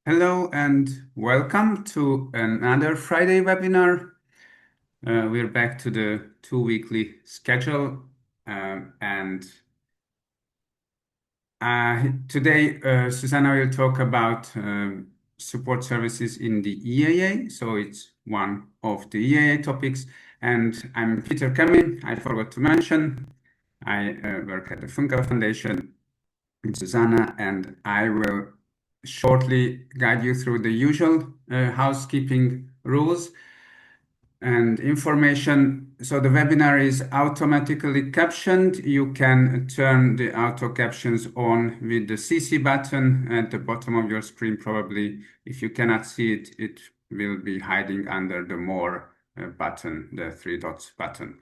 Hello and welcome to another Friday webinar. We're back to the two-weekly schedule, and today Susanna will talk about support services in the EAA. So it's one of the EAA topics, and I'm Peter Kamin. I forgot to mention I work at the Funke Foundation with Susanna, and I will shortly guide you through the usual housekeeping rules and information. So the webinar is automatically captioned. You can turn the auto captions on with the CC button at the bottom of your screen. Probably if you cannot see it, it will be hiding under the more button, the three dots button.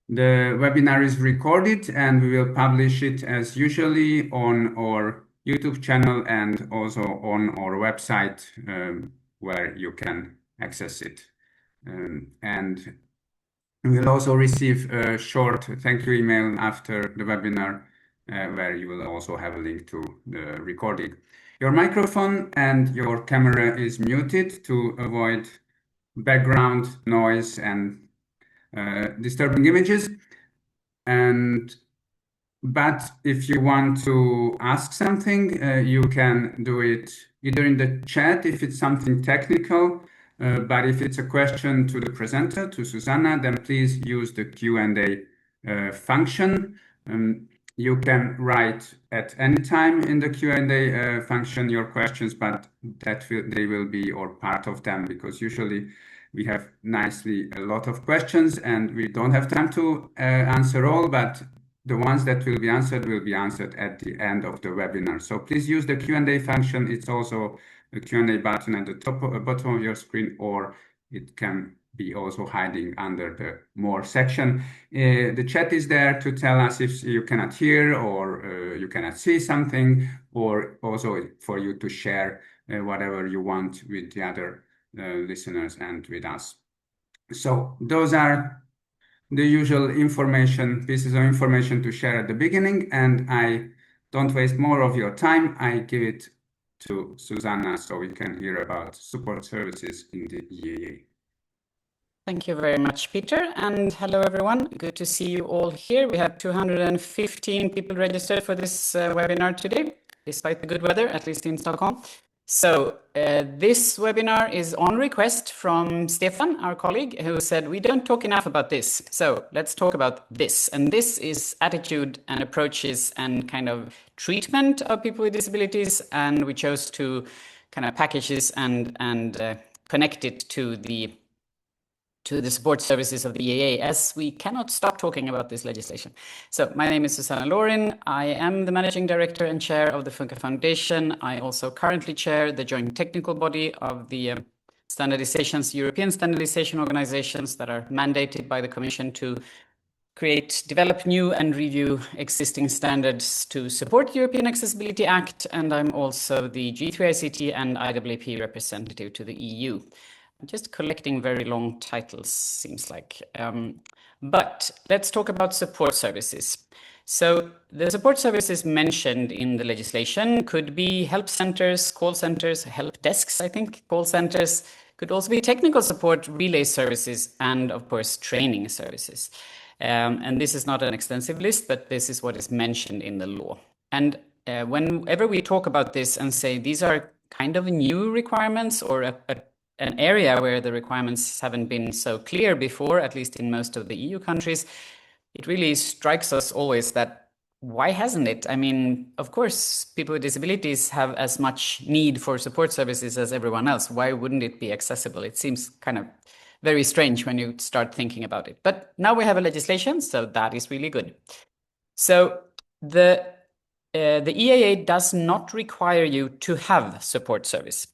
The webinar is recorded and we will publish it as usually on our YouTube channel and also on our website where you can access it. And we'll also receive a short thank you email after the webinar where you will also have a link to the recording. Your microphone and your camera is muted to avoid background noise and disturbing images. But if you want to ask something, you can do it either in the chat if it's something technical, but if it's a question to the presenter, to Susanna, then please use the Q&A function. You can write at any time in the Q&A function your questions, but they will be or part of them because usually we have nicely a lot of questions and we don't have time to answer all, but the ones that will be answered at the end of the webinar. So please use the Q&A function. It's also a Q&A button at the bottom of your screen, or it can be also hiding under the more section. The chat is there to tell us if you cannot hear or you cannot see something, or also for you to share whatever you want with the other listeners and with us. So those are the usual pieces of information to share at the beginning, and I don't waste more of your time. I give it to Susanna so we can hear about support services in the EAA. Thank you very much, Peter, and hello everyone. Good to see you all here. We have 215 people registered for this webinar today, despite the good weather, at least in Stockholm. So this webinar is on request from Stefan, our colleague, who said we don't talk enough about this. So let's talk about this. And this is attitude and approaches and kind of treatment of people with disabilities. And we chose to kind of package this and connect it to the support services of the EAA, as we cannot stop talking about this legislation. So my name is Susanna Lorin. I am the Managing Director and Chair of the Funke Foundation. I also currently chair the joint technical body of the European standardization organizations that are mandated by the Commission to develop new and review existing standards to support the European Accessibility Act. And I'm also the G3ICT and IAAP representative to the EU. I'm just collecting very long titles, seems like. But let's talk about support services. So the support services mentioned in the legislation could be help centers, call centers, help desks, I think, call centers, could also be technical support, relay services, and of course, training services. And this is not an extensive list, but this is what is mentioned in the law. And whenever we talk about this and say these are kind of new requirements or an area where the requirements haven't been so clear before, at least in most of the EU countries, it really strikes us always that why hasn't it? I mean, of course, people with disabilities have as much need for support services as everyone else. Why wouldn't it be accessible? It seems kind of very strange when you start thinking about it. But now we have a legislation, so that is really good. So the EAA does not require you to have support service.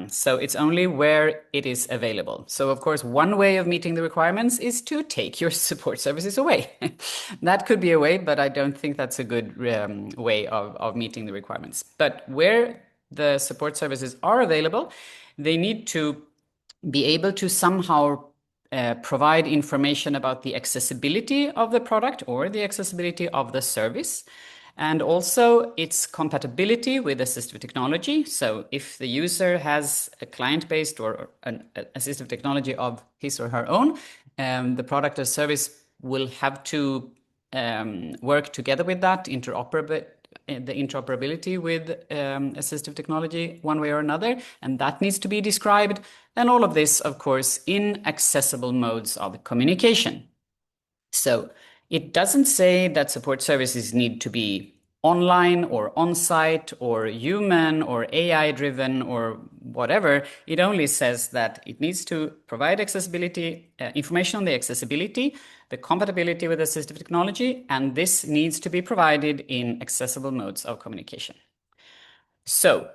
So it's only where it is available. So of course, one way of meeting the requirements is to take your support services away. That could be a way, but I don't think that's a good way of meeting the requirements. But where the support services are available, they need to be able to somehow provide information about the accessibility of the product or the accessibility of the service. and also its compatibility with assistive technology. So if the user has a client-based or an assistive technology of his or her own, the product or service will have to work together with that, the interoperability with assistive technology one way or another, and that needs to be described. And all of this, of course, in accessible modes of communication. So it doesn't say that support services need to be online or on-site or human or AI-driven or whatever. It only says that it needs to provide accessibility, information on the accessibility, the compatibility with assistive technology, and this needs to be provided in accessible modes of communication. So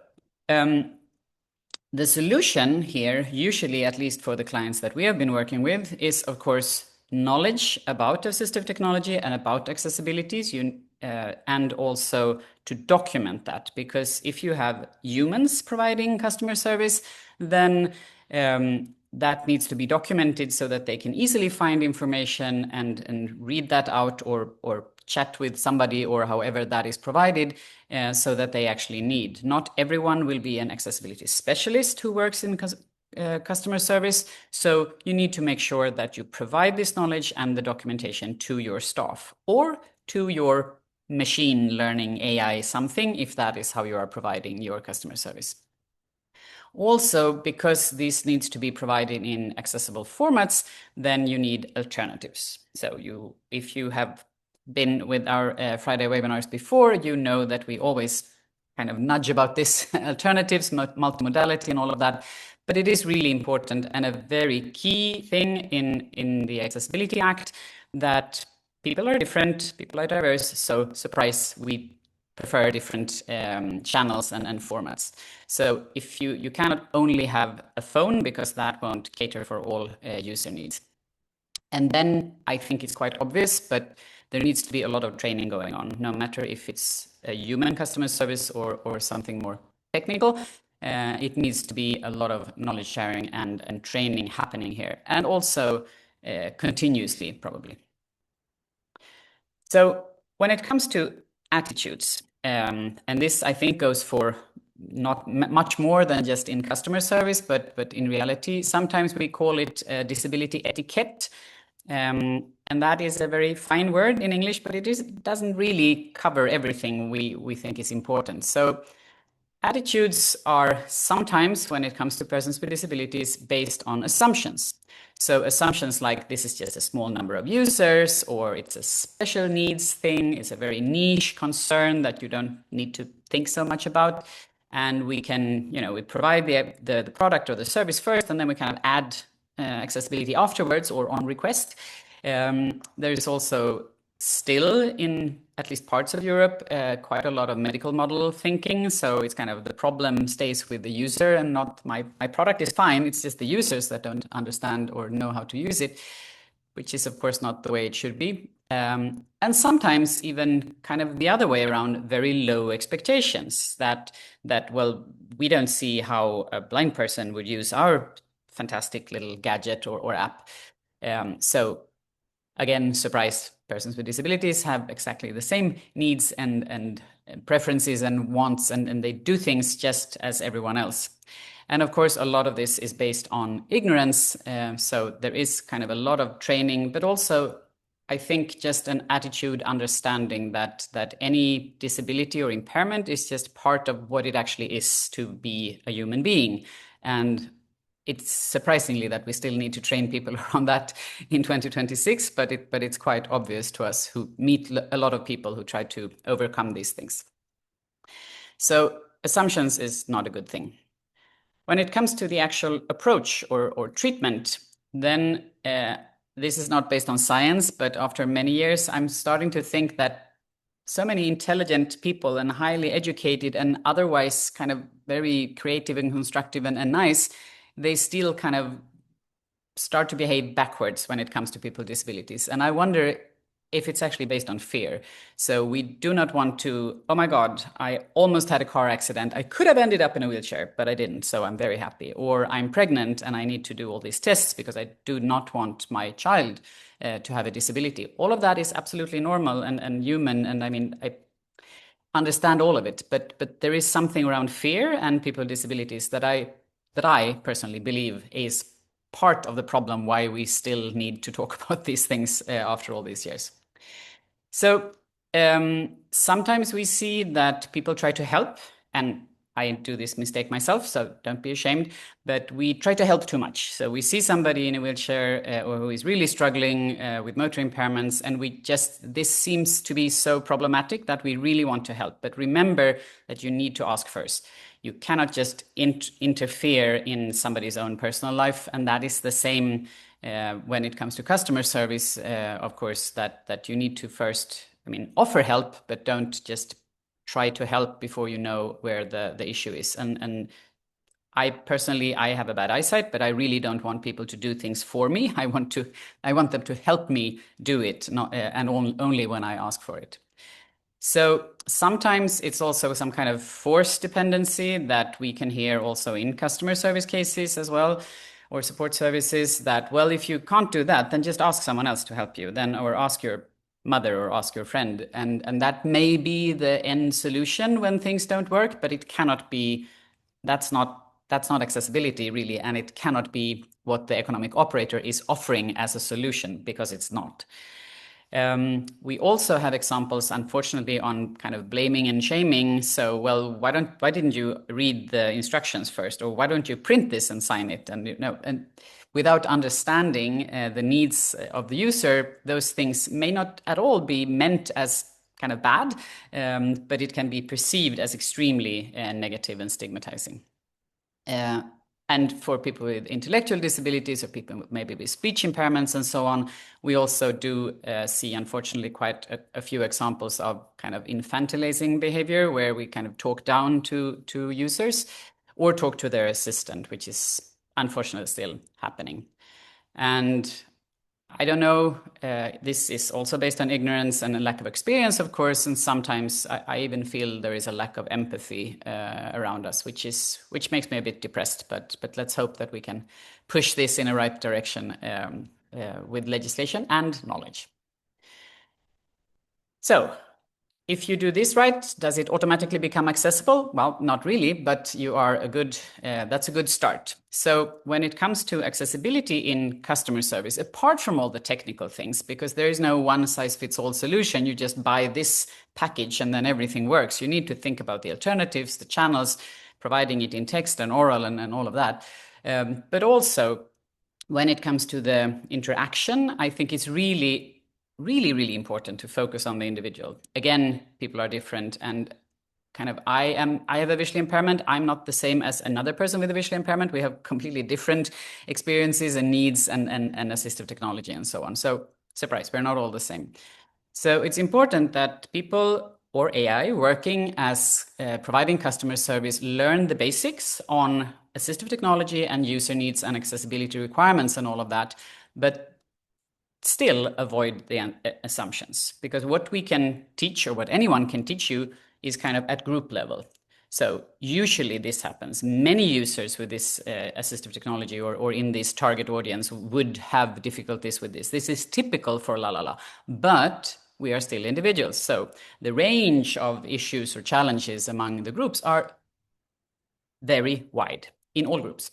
the solution here, usually at least for the clients that we have been working with, is of course knowledge about assistive technology and about accessibilities, and also to document that, because if you have humans providing customer service, then that needs to be documented so that they can easily find information and read that out or chat with somebody or however that is provided, so that they actually need. Not everyone will be an accessibility specialist who works in customer service, so you need to make sure that you provide this knowledge and the documentation to your staff or to your machine learning AI something, if that is how you are providing your customer service. Also, because this needs to be provided in accessible formats, then you need alternatives. So if you have been with our Friday webinars before, you know that we always kind of nudge about this alternatives, multimodality and all of that. But it is really important and a very key thing in the Accessibility Act that people are different, people are diverse, so surprise, we prefer different channels and formats. So if you cannot only have a phone, because that won't cater for all user needs. And then I think it's quite obvious, but there needs to be a lot of training going on, no matter if it's a human customer service or something more technical. It needs to be a lot of knowledge sharing and training happening here, and also continuously, probably. So when it comes to attitudes, and this I think goes for not much more than just in customer service, but in reality, sometimes we call it disability etiquette. And that is a very fine word in English, but it doesn't really cover everything we think is important. So attitudes are sometimes, when it comes to persons with disabilities, based on assumptions. So assumptions like this is just a small number of users, or it's a special needs thing, it's a very niche concern that you don't need to think so much about. And we can, we provide the product or the service first, and then we kind of add accessibility afterwards or on request. There is also still, in at least parts of Europe, quite a lot of medical model thinking. So it's kind of the problem stays with the user and not my product is fine. It's just the users that don't understand or know how to use it, which is of course not the way it should be. And sometimes even kind of the other way around, very low expectations that well, we don't see how a blind person would use our fantastic little gadget or app. So again, surprise, persons with disabilities have exactly the same needs and preferences and wants, and they do things just as everyone else. And of course, a lot of this is based on ignorance. So there is kind of a lot of training, but also I think just an attitude understanding that any disability or impairment is just part of what it actually is to be a human being. And it's surprisingly that we still need to train people around that in 2026, but it's quite obvious to us who meet a lot of people who try to overcome these things. So assumptions is not a good thing. When it comes to the actual approach or treatment, then this is not based on science, but after many years, I'm starting to think that so many intelligent people and highly educated and otherwise kind of very creative and constructive and nice, they still kind of start to behave backwards when it comes to people with disabilities. And I wonder if it's actually based on fear. So we do not want to, oh my God, I almost had a car accident. I could have ended up in a wheelchair, but I didn't. So I'm very happy. Or I'm pregnant and I need to do all these tests because I do not want my child to have a disability. All of that is absolutely normal and human. And I mean, understand all of it, but there is something around fear and people with disabilities that I personally believe is part of the problem why we still need to talk about these things after all these years. So sometimes we see that people try to help, and I do this mistake myself, so don't be ashamed, but we try to help too much. So we see somebody in a wheelchair or who is really struggling with motor impairments, and this seems to be so problematic that we really want to help. But remember that you need to ask first. You cannot just interfere in somebody's own personal life, and that is the same when it comes to customer service, of course, that you need to first, offer help, but don't just try to help before you know where the issue is. And I personally have a bad eyesight, but I really don't want people to do things for me. I want them to help me do it, and only when I ask for it. So sometimes it's also some kind of forced dependency that we can hear also in customer service cases as well, or support services, that, well, if you can't do that, then just ask someone else to help you, or ask your mother or ask your friend. And that may be the end solution when things don't work, but it cannot be, that's not accessibility really, and it cannot be what the economic operator is offering as a solution, because it's not. We also have examples, unfortunately, on kind of blaming and shaming. So, well, why didn't you read the instructions first, or why don't you print this and sign it? And without understanding the needs of the user, those things may not at all be meant as kind of bad, but it can be perceived as extremely negative and stigmatizing. And for people with intellectual disabilities, or people maybe with speech impairments and so on, we also do see, unfortunately, quite a few examples of kind of infantilizing behavior, where we kind of talk down to users or talk to their assistant, which is unfortunately still happening. And I don't know, this is also based on ignorance and a lack of experience, of course, and sometimes I even feel there is a lack of empathy around us, which makes me a bit depressed, but let's hope that we can push this in the right direction with legislation and knowledge. So, if you do this right, does it automatically become accessible? Well, not really, but you are that's a good start. So when it comes to accessibility in customer service, apart from all the technical things, because there is no one-size-fits-all solution, you just buy this package and then everything works. You need to think about the alternatives, the channels, providing it in text and oral and all of that. But also, when it comes to the interaction, I think it's really important to focus on the individual. Again, people are different, and kind of I have a visual impairment. I'm not the same as another person with a visual impairment. We have completely different experiences and needs and assistive technology and so on. So surprise, we're not all the same. So it's important that people or AI working as providing customer service learn the basics on assistive technology and user needs and accessibility requirements and all of that, but still avoid the assumptions, because what we can teach, or what anyone can teach you, is kind of at group level. So usually this happens. Many users with this assistive technology or in this target audience would have difficulties with this. This is typical for LaLaLa, but we are still individuals. So the range of issues or challenges among the groups are very wide in all groups.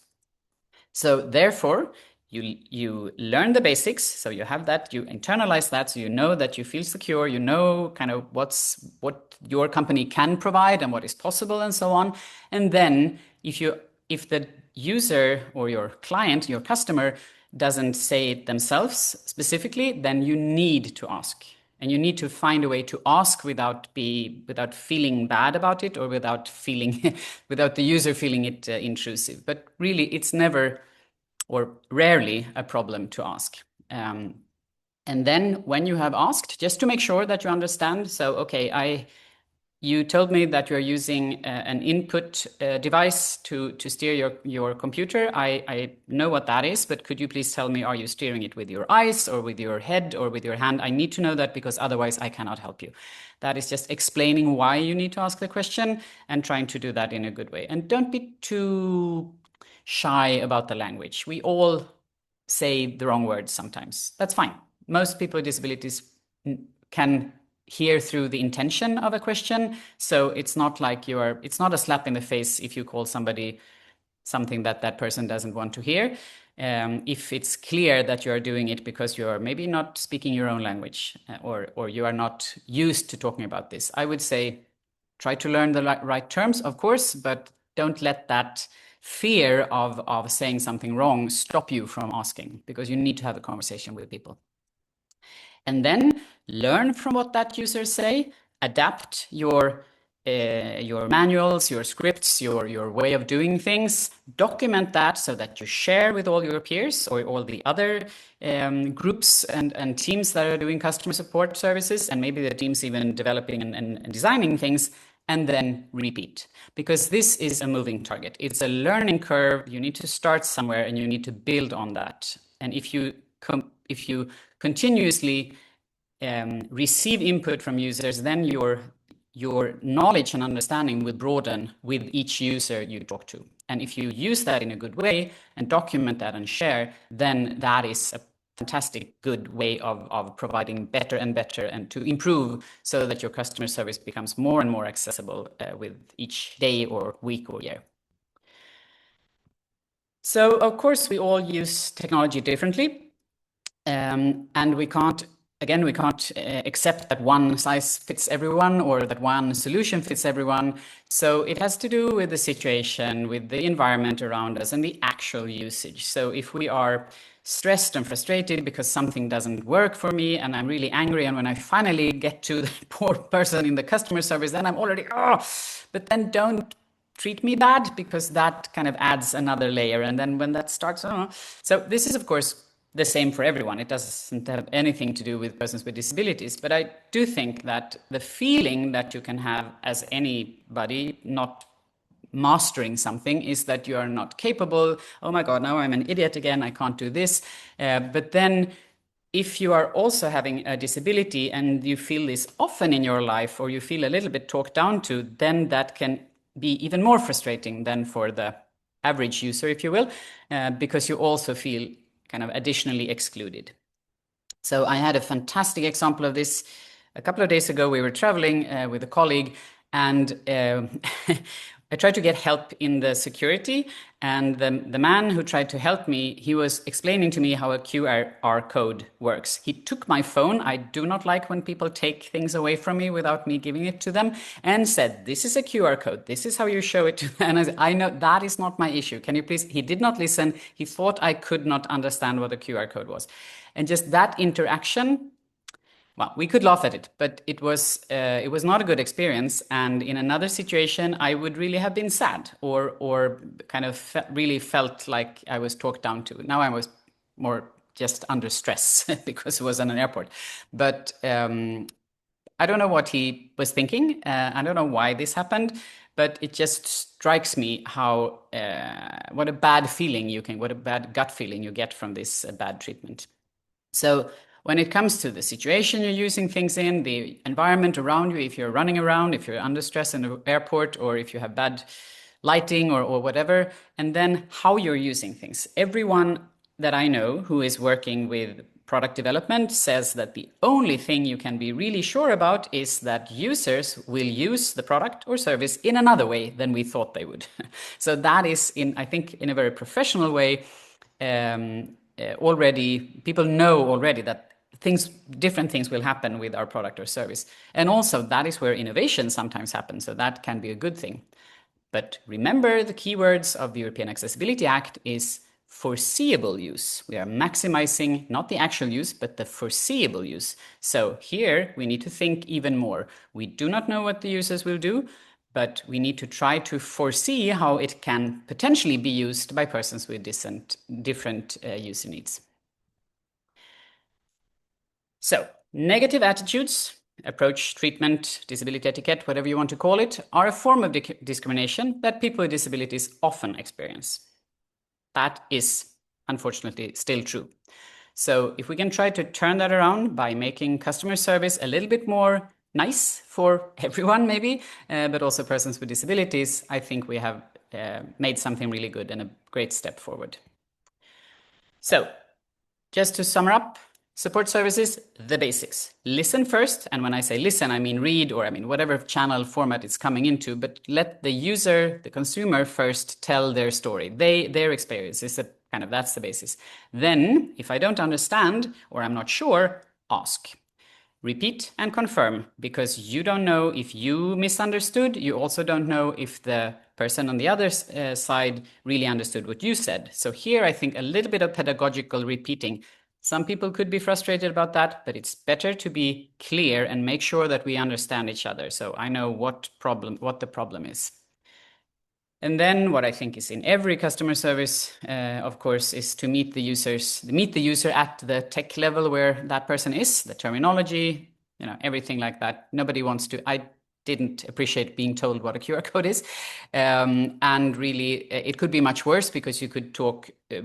So therefore, you learn the basics, so you have that, you internalize that, so you know that you feel secure, you know kind of what your company can provide and what is possible and so on. And then if the user or your client, your customer, doesn't say it themselves specifically, then you need to ask. And you need to find a way to ask without feeling bad about it, or without the user feeling it intrusive. But really, it's never or rarely a problem to ask. And then when you have asked, just to make sure that you understand, so, okay, you told me that you're using an input device to steer your computer. I know what that is, but could you please tell me, are you steering it with your eyes or with your head or with your hand? I need to know that, because otherwise I cannot help you. That is just explaining why you need to ask the question and trying to do that in a good way. And don't be too shy about the language. We all say the wrong words sometimes. That's fine. Most people with disabilities can hear through the intention of a question. So it's not like it's not a slap in the face if you call somebody something that that person doesn't want to hear. If it's clear that you are doing it because you're maybe not speaking your own language, or you are not used to talking about this, I would say try to learn the right terms, of course, but don't let that fear of saying something wrong stop you from asking, because you need to have a conversation with people. And then learn from what that user say, adapt your manuals, your scripts, your way of doing things, document that so that you share with all your peers or all the other groups and teams that are doing customer support services, and maybe the teams even developing and designing things, and then repeat. Because this is a moving target. It's a learning curve. You need to start somewhere and you need to build on that. And if you continuously receive input from users, then your knowledge and understanding will broaden with each user you talk to. And if you use that in a good way and document that and share, then that is a fantastic good way of providing better and better and to improve so that your customer service becomes more and more accessible with each day or week or year. So of course we all use technology differently, and we can't accept that one size fits everyone or that one solution fits everyone. So it has to do with the situation, with the environment around us and the actual usage. So if we are stressed and frustrated because something doesn't work for me and I'm really angry, and when I finally get to the poor person in the customer service, then I'm already, but then don't treat me bad, because that kind of adds another layer. And then when that starts, so this is of course the same for everyone. It doesn't have anything to do with persons with disabilities. But I do think that the feeling that you can have as anybody not mastering something is that you are not capable. Oh my God, now I'm an idiot again. I can't do this. But then if you are also having a disability and you feel this often in your life, or you feel a little bit talked down to, then that can be even more frustrating than for the average user, if you will, because you also feel kind of additionally excluded. So I had a fantastic example of this. A couple of days ago, we were traveling with a colleague, and I tried to get help in the security, and the man who tried to help me, he was explaining to me how a QR code works. He took my phone. I do not like when people take things away from me without me giving it to them, and said, "This is a QR code. This is how you show it to them." And I said, "I know that is not my issue. Can you please?" He did not listen. He thought I could not understand what a QR code was. And just that interaction, well, we could laugh at it, but it was not a good experience. And in another situation, I would really have been sad or kind of really felt like I was talked down to. Now I was more just under stress because it was in an airport. But I don't know what he was thinking. I don't know why this happened, but it just strikes me how what a bad gut feeling you get from this bad treatment. So when it comes to the situation you're using things in, the environment around you, if you're running around, if you're under stress in the airport, or if you have bad lighting or whatever, and then how you're using things. Everyone that I know who is working with product development says that the only thing you can be really sure about is that users will use the product or service in another way than we thought they would. So that is, I think, in a very professional way, already people know already that different things will happen with our product or service. And also that is where innovation sometimes happens. So that can be a good thing. But remember, the keywords of the European Accessibility Act is foreseeable use. We are maximizing not the actual use, but the foreseeable use. So here we need to think even more. We do not know what the users will do, but we need to try to foresee how it can potentially be used by persons with different user needs. So, negative attitudes, approach, treatment, disability etiquette, whatever you want to call it, are a form of discrimination that people with disabilities often experience. That is, unfortunately, still true. So if we can try to turn that around by making customer service a little bit more nice for everyone, maybe, but also persons with disabilities, I think we have made something really good and a great step forward. So, just to sum up, Support services, the basics. Listen first, and when I say listen, I mean read, or I mean whatever channel format it's coming into, but let the user, the consumer first tell their story. Their experience is that's the basis. Then, if I don't understand or I'm not sure, ask. Repeat and confirm, because you don't know if you misunderstood. You also don't know if the person on the other side really understood what you said. So here, I think a little bit of pedagogical repeating. Some people could be frustrated about that, but it's better to be clear and make sure that we understand each other. So I know what the problem is. And then what I think is in every customer service, of course, is to meet the user at the tech level where that person is, the terminology, everything like that. I didn't appreciate being told what a QR code is. And really, it could be much worse, because you could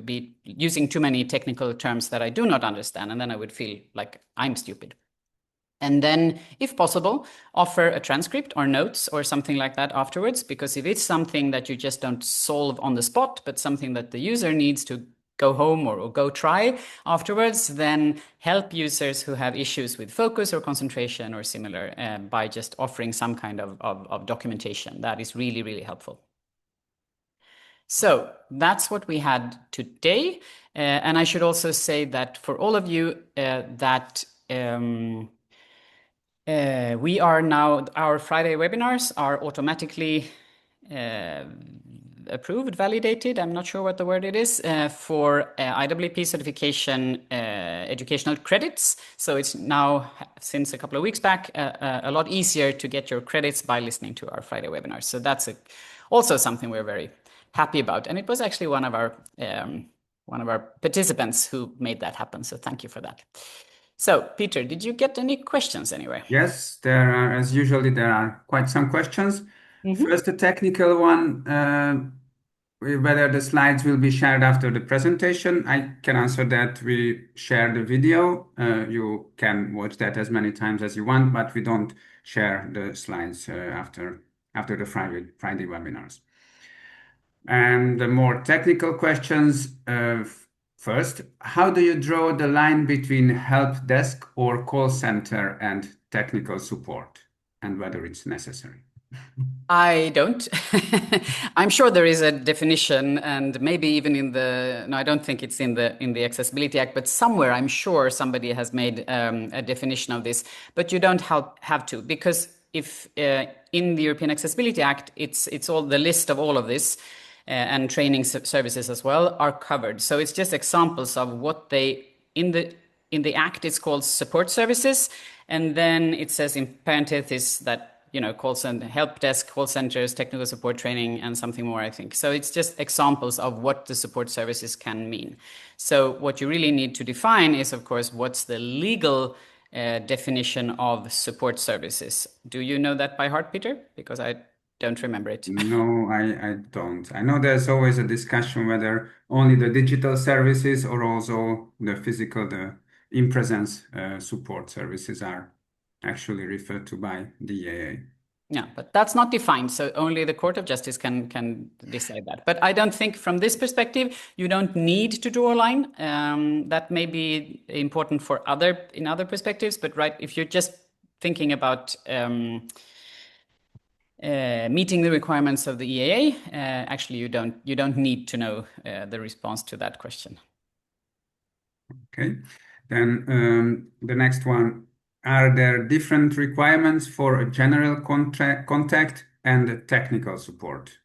be using too many technical terms that I do not understand, and then I would feel like I'm stupid. And then, if possible, offer a transcript or notes or something like that afterwards, because if it's something that you just don't solve on the spot, but something that the user needs to go home or go try afterwards, then help users who have issues with focus or concentration or similar by just offering some kind of documentation. That is really, really helpful. So that's what we had today. And I should also say that for all of you we are now, our Friday webinars are automatically approved, validated, I'm not sure what the word it is, for IWP certification educational credits. So it's now, since a couple of weeks back, a lot easier to get your credits by listening to our Friday webinars. So that's also something we're very happy about. And it was actually one of our participants who made that happen. So thank you for that. So, Peter, did you get any questions anyway? Yes, as usually, there are quite some questions. First, a technical one, whether the slides will be shared after the presentation. I can answer that. We share the video. You can watch that as many times as you want, but we don't share the slides after the Friday webinars. And the more technical questions, first, how do you draw the line between help desk or call center and technical support, and whether it's necessary? I don't. I'm sure there is a definition, and maybe even I don't think it's in the Accessibility Act, but somewhere I'm sure somebody has made a definition of this. But you don't have to, because if in the European Accessibility Act, it's all the list of all of this. And training services as well are covered. So it's just examples of what in the Act it's called support services, and then it says in parentheses that call center, help desk, call centers, technical support training, and something more, I think. So it's just examples of what the support services can mean. So what you really need to define is, of course, what's the legal definition of support services. Do you know that by heart, Peter? Because I don't remember it. No, I don't. I know there's always a discussion whether only the digital services or also the physical, the in-presence support services are actually referred to by the EAA. Yeah, but that's not defined, so only the Court of Justice can decide that. But I don't think from this perspective, you don't need to draw a line. That may be important in other perspectives, but if you're just thinking about meeting the requirements of the EAA, actually you don't need to know the response to that question. Okay, then the next one, are there different requirements for a general contact and technical support?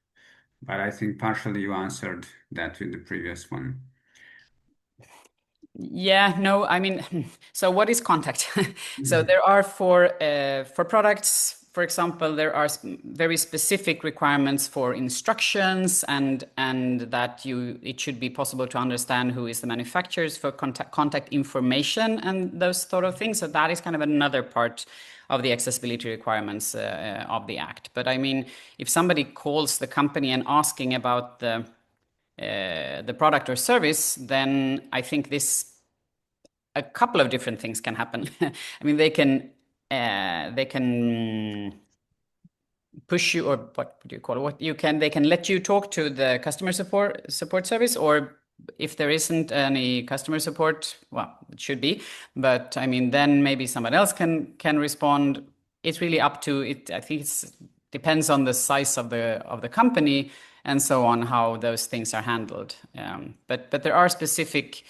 But I think partially you answered that with the previous one. Yeah, no, I mean, so what is contact? So there are for products, for example, there are very specific requirements for instructions and that it should be possible to understand who is the manufacturers for contact information and those sort of things. So that is kind of another part of the accessibility requirements of the Act. But I mean, if somebody calls the company and asking about the product or service, then I think a couple of different things can happen. I mean, they can push you, or what would you call it? They can let you talk to the customer support service, or if there isn't any customer support, well, it should be, but I mean, then maybe someone else can respond. It's really up to it. I think it depends on the size of the company and so on, how those things are handled. But there are specific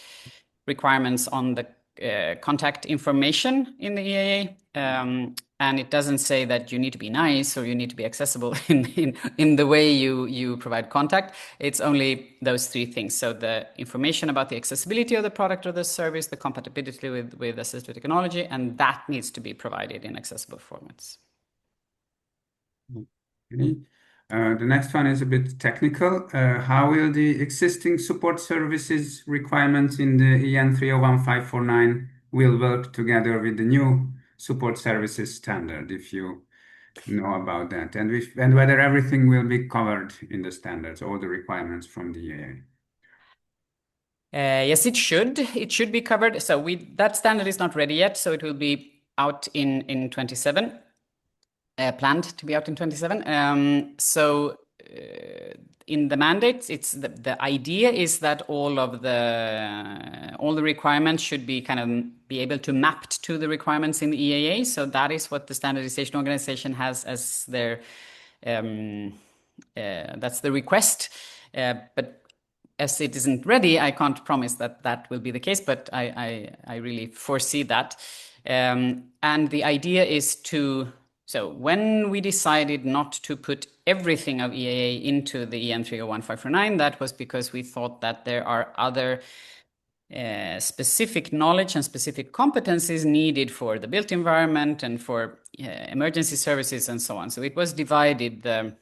requirements on the contact information in the EAA. And it doesn't say that you need to be nice or you need to be accessible in the way you provide contact. It's only those three things. So the information about the accessibility of the product or the service, the compatibility with assistive technology, and that needs to be provided in accessible formats. Okay. The next one is a bit technical. How will the existing support services requirements in the EN 301-549 will work together with the new support services standard, if you know about that, and whether everything will be covered in the standards, all the requirements from the EAA? Yes, it should. It should be covered. So that standard is not ready yet, so it will be out in 27. Planned to be out in 27. So in the mandate, it's the idea is that all the requirements should be kind of be able to mapped to the requirements in the EAA. So that is what the standardization organization has as their that's the request. But as it isn't ready, I can't promise that that will be the case, but I really foresee that. And the idea is so when we decided not to put everything of EAA into the EN 301-549, that was because we thought that there are other specific knowledge and specific competencies needed for the built environment and for emergency services and so on. So it was divided the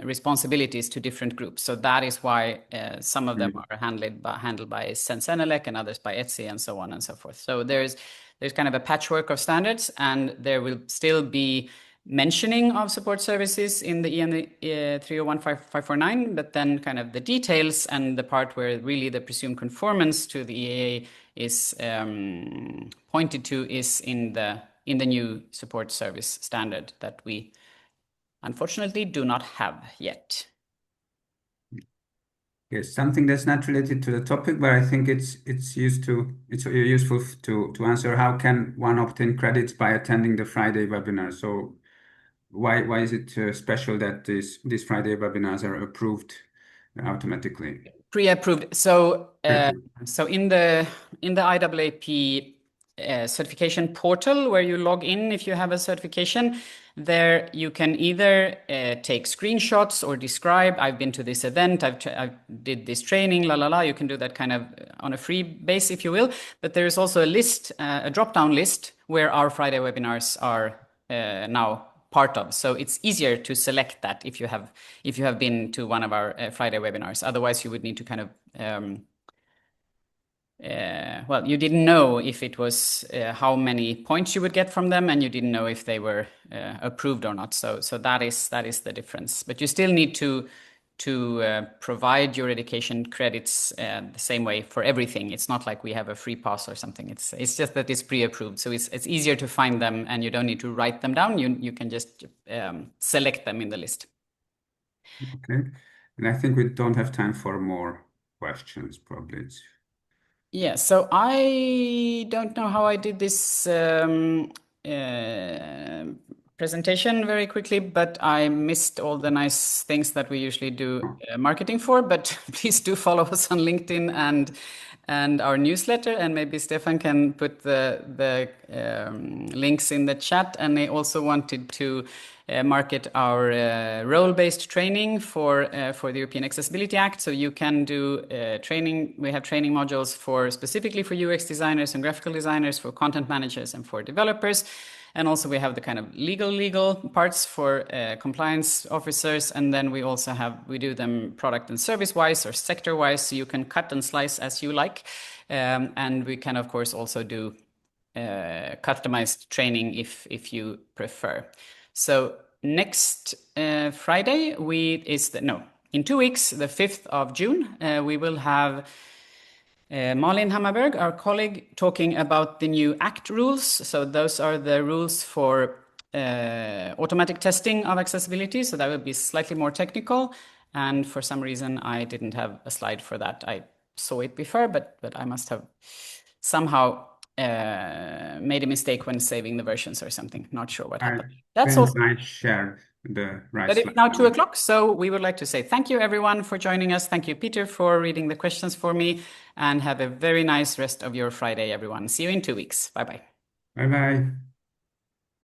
responsibilities to different groups. So that is why some of them are handled by Sensenelec and others by ETSI and so on and so forth. So there's kind of a patchwork of standards, and there will still be mentioning of support services in the EN 301-549, but then kind of the details and the part where really the presumed conformance to the EAA is pointed to is in the new support service standard that we unfortunately do not have yet. Yes, something that's not related to the topic, but I think it's useful to answer. How can one obtain credits by attending the Friday webinar? So why is it special that these Friday webinars are approved automatically? Pre-approved. So in the IAAP certification portal where you log in if you have a certification, there you can either take screenshots or describe, I've been to this event, I did this training, You can do that kind of on a free base, if you will. But there is also a list, a drop-down list where our Friday webinars are now part of. So it's easier to select that if you have been to one of our Friday webinars. Otherwise, you would need to kind of you didn't know if it was how many points you would get from them, and you didn't know if they were approved or not. So that is the difference. But you still need to provide your education credits the same way for everything. It's not like we have a free pass or something. It's just that it's pre-approved, so it's easier to find them, and you don't need to write them down. You can just select them in the list. Okay, and I think we don't have time for more questions. Probably. Yeah, so I don't know how I did this presentation very quickly, but I missed all the nice things that we usually do marketing for. But please do follow us on LinkedIn and our newsletter, and maybe Stefan can put the links in the chat. And I also wanted to market our role-based training for the European Accessibility Act. So you can do training. We have training modules specifically for UX designers and graphical designers, for content managers and for developers. And also we have the kind of legal parts for compliance officers. And then we also we do them product and service wise or sector wise. So you can cut and slice as you like. And we can of course also do customized training if you prefer. So next Friday in 2 weeks, the 5th of June, we will have Malin Hammarberg, our colleague, talking about the new ACT rules. So those are the rules for automatic testing of accessibility. So that will be slightly more technical. And for some reason, I didn't have a slide for that. I saw it before, but I must have somehow made a mistake when saving the versions or something. Not sure what happened. That's all. I shared the right But it's slide. now 2 o'clock, so we would like to say thank you everyone for joining us. Thank you, Peter, for reading the questions for me, and have a very nice rest of your Friday, everyone. See you in 2 weeks. Bye-bye. Bye-bye.